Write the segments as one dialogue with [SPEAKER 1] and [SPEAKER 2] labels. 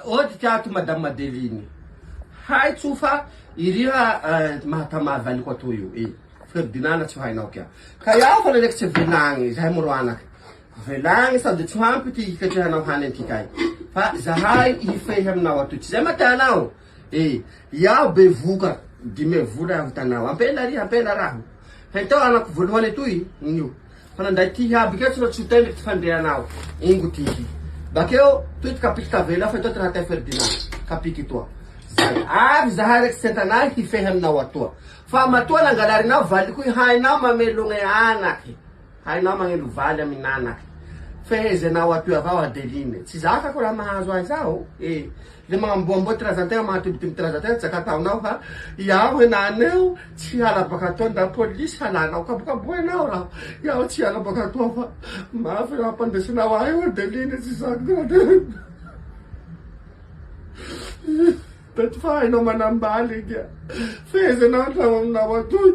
[SPEAKER 1] Ohatry tiato Madame Madeline. Hay tsofa iria mahatama valiko ato io. Ferdinand tsy hainao kya. Ka iaho fa leleko tsy velagny, zahay moro anaky. Velagny sady tsy hampy ty ikatrehanao hany anty kay. Fa zahay ifehy aminao ato. Tsy zay matanao. Iaho be voka 10 vola avy tanao. Ampela raho. Haitao anako voalohany etoy, io. Fa nanday ty aby keo tsy tsy teny ty fandrehanao. Ingo ty. Bakeo, toy ty kapiky tavela fa ito ty raha tay Ferdinand. Kapiky toa. Avy zahay reky sentanay hifehy aminao atoa. Fa matoa nangalarinao valiko hainao mamelogny anaky. Hainao magnelo valy amin'anaky. Fehezanao atoy avao Adeline. Tsy zakako raha mahazo ahy zao. Le magnamboamboa ty razantegna magnatibitiby ty razantegna tsy zakataonao fa iaho henaneo tsy hala baka atoa nda polisy halanao kabokaboanao raho. Iaho tsy hala baka atoa fa mafy raha mpandesinao ahy io Adeline tsy zakako. Tati fa hainao manambaly kya. Fehezanao antrano aminao atoy.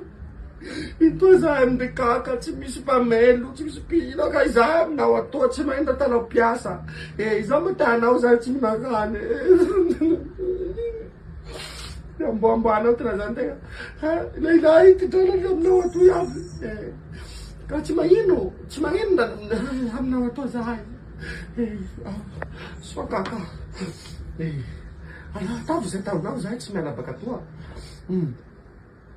[SPEAKER 1] Ito zahay amin'ny kaka tsy misy mpamelo, tsy misy mpino ka zahay aminao atoa tsy mahita tanao piasa. Izaho matanao zahay tsy minakany. Amboamboanao ty raha zany tegna. Lehilahy ty drala aminao atoy aby. Ka tsy magnino aminao atoa zahay. Soa kaka. Ataovy zay taonao zahay tsy miala baka atoa.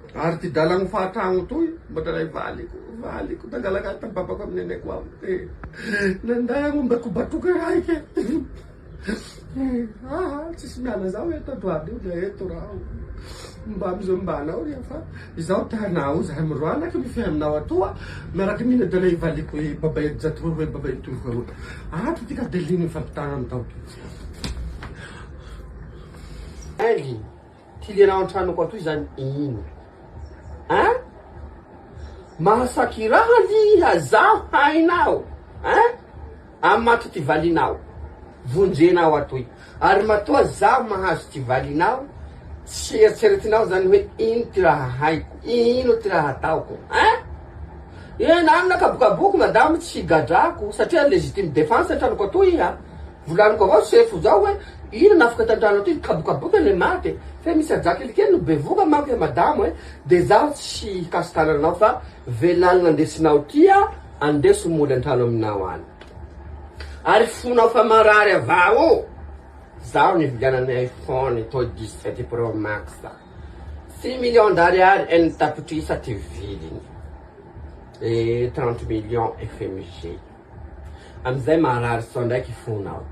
[SPEAKER 1] Ary ty dalagny fahatragno toy, mbola valiko, tangalaka ty babako amin'ny neneko ao. Nanday amombako batoky raiky. Tsisy miala zao eto adoady io, le eto raho. Mba amizao mbanao ria fa izaho tanao zahay miro anaky mifehy aminao atoa. Miaraky mihina dalay valiko babay jatory hoe babay toloko aro. Ato ty ka Adeline mifampitana amin'ny tao. Ay, ty lianao antranoko atoy zany ino? Mahasaky raha liha zaho hainao. Amato ty valinao. Vonjenao atoy. Ary matoa zaho mahazo ty valinao. Tsy eritreretinao zany hoe ino ty raha haiko. Ino ty raha ataoko. Namina kabokaboko madamo tsy gadrako. Satria legitime défense antranoko atoy iha. Volaniko avao sefo zao hoe ino nafaka tantrano atoy kabokaboka le maty. Fe misy ajakelikely no bevoka manko madamo de zaho tsy hikasitananao fa velany andesinao tia andeso moly antrano aminao any. Ary fonao fa marary avao. Zaho nivilianany iPhone to 17 Pro Max. 6 millions d'ariary en tapitrisa ty viliny. 30 millions FMG. Amizay marary so ndraiky fonao.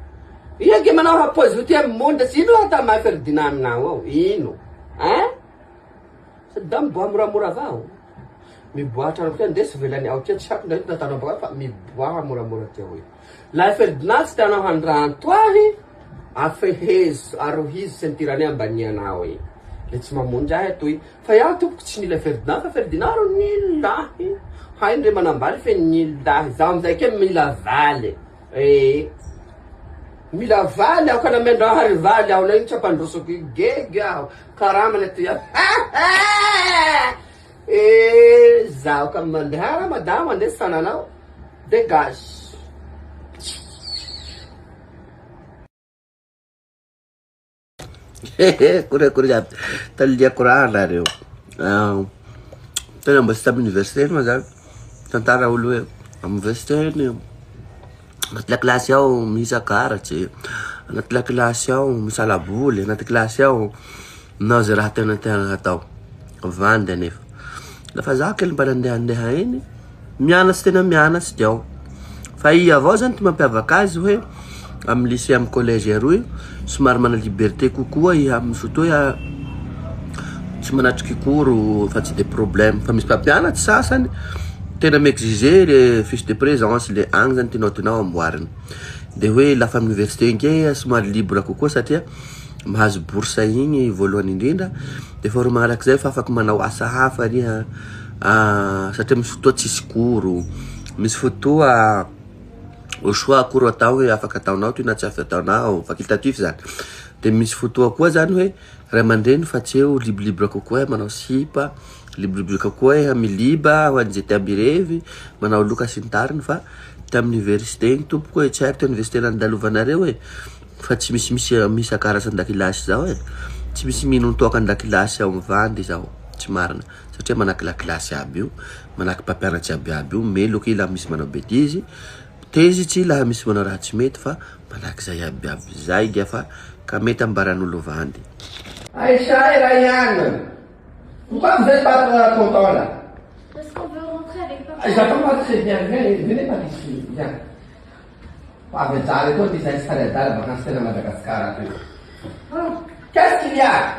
[SPEAKER 1] Ia ge manao hapozy ty monde sino ata mai Ferdinand aminao ao. Ino? Sada miboa moramora avao. Miboatra anao tia ndesy velany ao tia tsy haiko ndraiky natanao baka fa miboa moramora tia hoe. La Ferdinand tsy tanao handranto ahy. Afehezo arohizo sentirany ambanianao e. Le tsy mamonjy ahy atoy. Fa iaho tompoko tsy nila Ferdinand fa Ferdinand ro nilahy. Hay ndre manambaly fe nilahy. Zaho amizay ke mila valy. Mila valy aho kana mendra hary valy aho na iny tsapandrosoko gege aho. Karamana atoy aho. Zaho ka mandeha madamo andeha sananao. Dégage. Kure taliako raha nareo. Tena mba sy tamy université ma zany. Tantara olo hoe université ny anaty lakilasy ao misy akaratsy, anaty lakilasy ao misy alaboly, anaty kilasy ao nao zay raha tena atao. Vandy anefa. Lafa zaho kely mba nandehandeha iny, mianatsy tena mianatsy diao. Fa i avao zany ty mampiavaka azy hoe amin'ny lycée amin'ny collège aroy somary mana liberté kokoa iha amin'ny fotoa tsy manatriky cours fa tsy de problème fa misy mpampianatsy sasany tena m'exiger le fiche de présence le agny zany ty notinao amboariny. De hoe lafa amin'ny université nge somary libre kokoa satria mahazo bourse igny voalohany indrindra. De fa ro magnarak'izay fa afaky manao asa hafa riha satria misy fotoa tsisy cours, misy fotoa au choix cours atao hoe afaka ataonao ty na tsy afaka ataonao facultatif zany. De misy fotoa koa zany hoe ray aman-dreny fa tsy eo libre kokoa manao sipa, libre kokoa miliba ho an'izay ty ambirevy, manao loka sy ny tariny fa ty amin'ny université igny tompoko hoe tsy haiko ty université nandalovana reo hoe Fa tsy misy akarazan-dakilasy zao e. Tsy misy mino toaka an-dakilasy ao mivandy zao. Tsy marina. Satria manaky lakilasy aby io, manaky mpampianatsy aby io, meloky laha misy manao bêtise, tezitsy laha misy manao raha tsy mety fa manaky zay aby. Zay fa ka mety ambaran'olo vandy.
[SPEAKER 2] Aïcha et Ryan, pourquoi vous êtes pas content là?
[SPEAKER 3] Parce qu'on veut rentrer avec papa.
[SPEAKER 2] J'attends pas très bien, venez pas ici, viens. Vabbè, già, toi ti sei scadenata la vacanza a Madagascar. Qu'est-ce qu'il y a?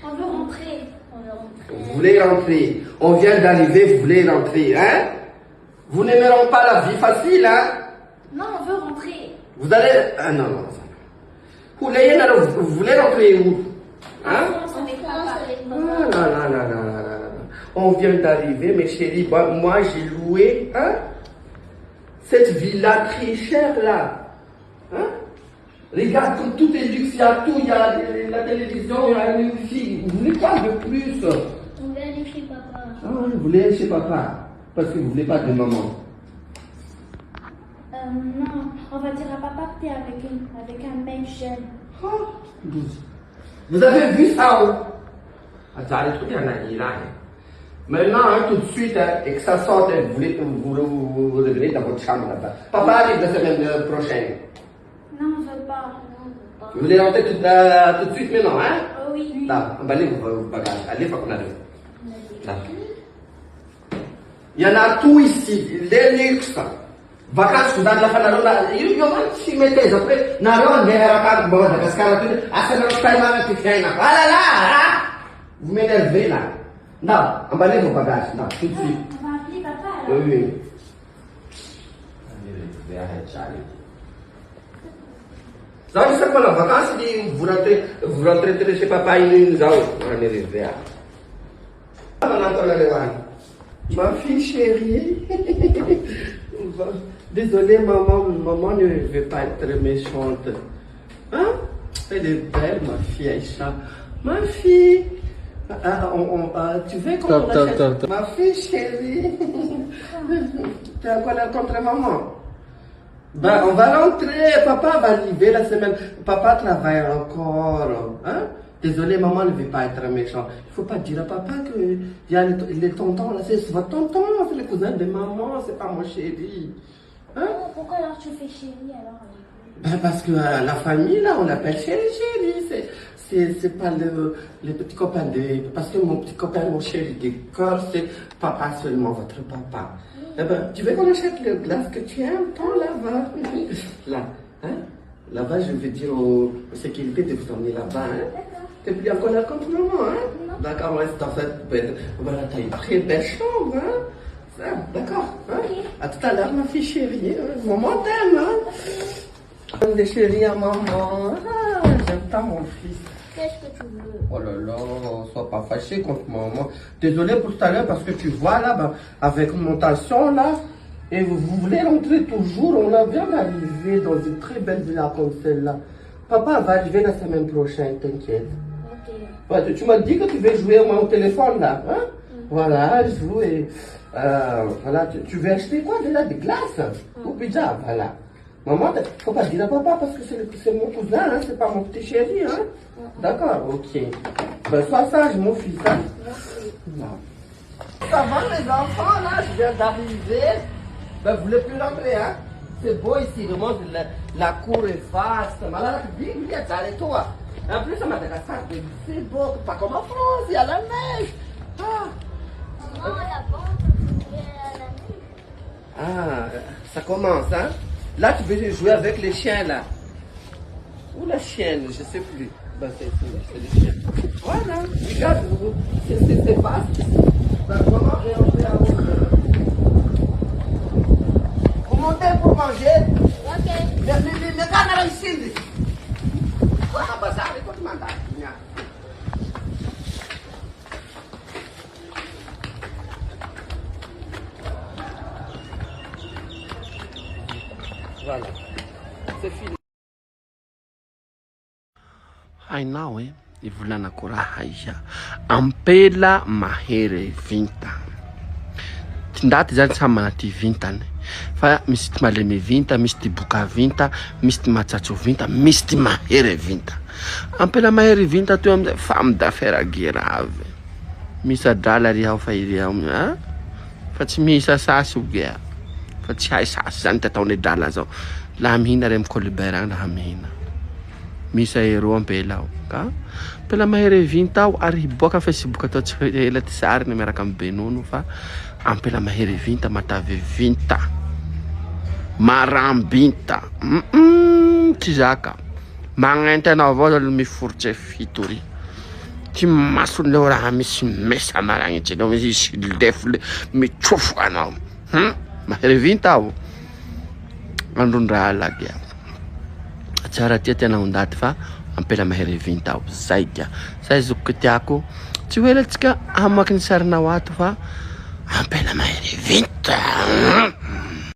[SPEAKER 3] On veut rentrer. On veut rentrer.
[SPEAKER 2] Vous voulez rentrer. On vient d'arriver, vous voulez rentrer, hein? Vous n'aimerez pas la vie facile, hein?
[SPEAKER 3] Non, on veut rentrer.
[SPEAKER 2] Vous allez... Ah non, non. Vous voulez rentrer où? Hein?
[SPEAKER 3] Avec papa.
[SPEAKER 2] Ah, non, non, non, non, non, non. On vient d'arriver, mes chéris. Moi, j'ai loué, hein? Cette villa très chère là. Hein? Regarde comme tout est luxe, il y a tout, il y a la télévision, il y a une musique. Vous voulez quoi de plus?
[SPEAKER 3] On veut aller chez papa.
[SPEAKER 2] Ah, vous voulez aller chez papa? Parce que vous voulez pas de maman.
[SPEAKER 3] Non, on va dire à papa que t'es avec un mec jeune.
[SPEAKER 2] Oh, vous avez vu ça où? Attends, les trucs, il y en a là. Maintenant, hein, tout de suite, hein, et que ça sorte, vous revenez dans votre chambre là-bas. Papa arrive la semaine prochaine.
[SPEAKER 3] Non, on veut pas. Non, on veut pas.
[SPEAKER 2] Vous voulez rentrer tout de suite maintenant, hein?
[SPEAKER 3] Oh oui.
[SPEAKER 2] Là, emballez vos bagages. Allez, faut qu'on arrive. Là. Il y en a tout ici, les luxes. Vacances, vous avez la fin de la il y a si mettez après, Naron, Madagascar, ah là là, vous m'énervez là. Non, emballez vos bagages, non, tout de suite.
[SPEAKER 3] On va appeler papa alors.
[SPEAKER 2] Oui, oui. Ça, c'est quoi la vacance? Vous rentrez chez papa, il nous a arrivé. Ma fille chérie. Désolée, maman ne veut pas être méchante. Hein? Elle est belle, ma fille Aïcha. Ma fille. Tu veux qu'on achète? Ma fille chérie. Tu as quoi là contre maman? Ben, on va rentrer. Papa va arriver la semaine. Papa travaille encore. Hein? Désolé, maman ne veut pas être méchant. Il ne faut pas dire à papa que il y a les tontons là. C'est votre tonton, c'est le cousin de maman, c'est pas mon chéri. Hein?
[SPEAKER 3] Pourquoi alors tu fais chérie alors?
[SPEAKER 2] Ben parce que la famille là, on l'appelle chéri. C'est pas les petits copains de... Parce que mon petit copain, mon chéri de cœur, c'est papa seulement, votre papa. Eh ben, tu veux qu'on achète le glace que tu aimes, ton là-bas? Là, hein? Là-bas, je vais dire aux sécurités de vous emmener là-bas, hein? T'es plus encore là contre maman, hein?
[SPEAKER 3] Non.
[SPEAKER 2] D'accord, on reste en fait. Voilà, t'as une très belle chambre, hein? Ça, d'accord, hein?
[SPEAKER 3] Ok.
[SPEAKER 2] À tout à l'heure, ma fille chérie. Maman t'aime, hein? Comme des chéris à maman. Ah, j'aime tant mon fils.
[SPEAKER 3] Qu'est-ce que tu veux?
[SPEAKER 2] Oh là là, sois pas fâché contre maman. Désolé pour tout à l'heure parce que tu vois là, ben, avec mon tension là, et vous voulez rentrer toujours, on a bien arrivé dans une très belle villa comme celle-là. Papa va arriver la semaine prochaine, t'inquiète.
[SPEAKER 3] Ok.
[SPEAKER 2] Ouais, tu m'as dit que tu veux jouer au téléphone là, hein? Voilà, joue et voilà, tu veux acheter quoi déjà, des glaces? Ou pizza, voilà. Maman, faut pas dire à papa parce que c'est mon cousin, hein, c'est pas mon petit chéri, hein? D'accord, ok. Ben, sois sage, mon fils, hein? Non. Ça va, les enfants, là, je viens d'arriver. Ben, vous voulez plus rentrer, hein? C'est beau ici, le monde, la cour est vaste. Malade, viens, allez, toi. En plus, à Madagascar, c'est beau, pas comme en France, il y a la neige. Ah.
[SPEAKER 3] Non, là-bas, on va à la nuit.
[SPEAKER 2] Ah, ça commence, hein? Là, tu veux jouer avec les chiens, là. Ou la chienne, je sais plus. Ben, c'est les chiens. Voilà, regarde, c'est vaste. Ben, comment réentrer à haut? Vous montez pour manger?
[SPEAKER 3] Ok.
[SPEAKER 2] Le canard ici. Quoi, un bazar, il faut te mandat. Voilà, c'est fini.
[SPEAKER 1] Hainao ivolana ko raha iza ampela mahery vinta ndaty zany samy mana ty vintany fa misy ty malemy vinta, misy ty boka vinta, misy ty matsatso vinta, misy ty mahery vinta. Ampela mahery vinta to amizay femme d'affaires grave. Misy adrala ry aho fa iry aho fa tsy misy sasy oge fa tsy hay sasy zany tataony drala zao. Laha mihina rem Colbert agny laha mihina. Misy aero ampela aho ka ampela mahery vinta aho ary hiboaka Facebook atao tsy ela ty sary ny miaraka amin'ny Benono fa ampela mahery vinta matavy vinta marambinta tsy zaka magnenty anao avao zao miforotsy fitory ty mason'leo raha misy mesa maragnitsy anao misy lefo mitrofo anao mahery vinta aho androndraha lagy aho tsara tia tena ondaty fa ampela mahery vinta aho zay dia zay zokiko tiako tsy hoe latsika amaky ny sarinao ato fa ampela mahery vinta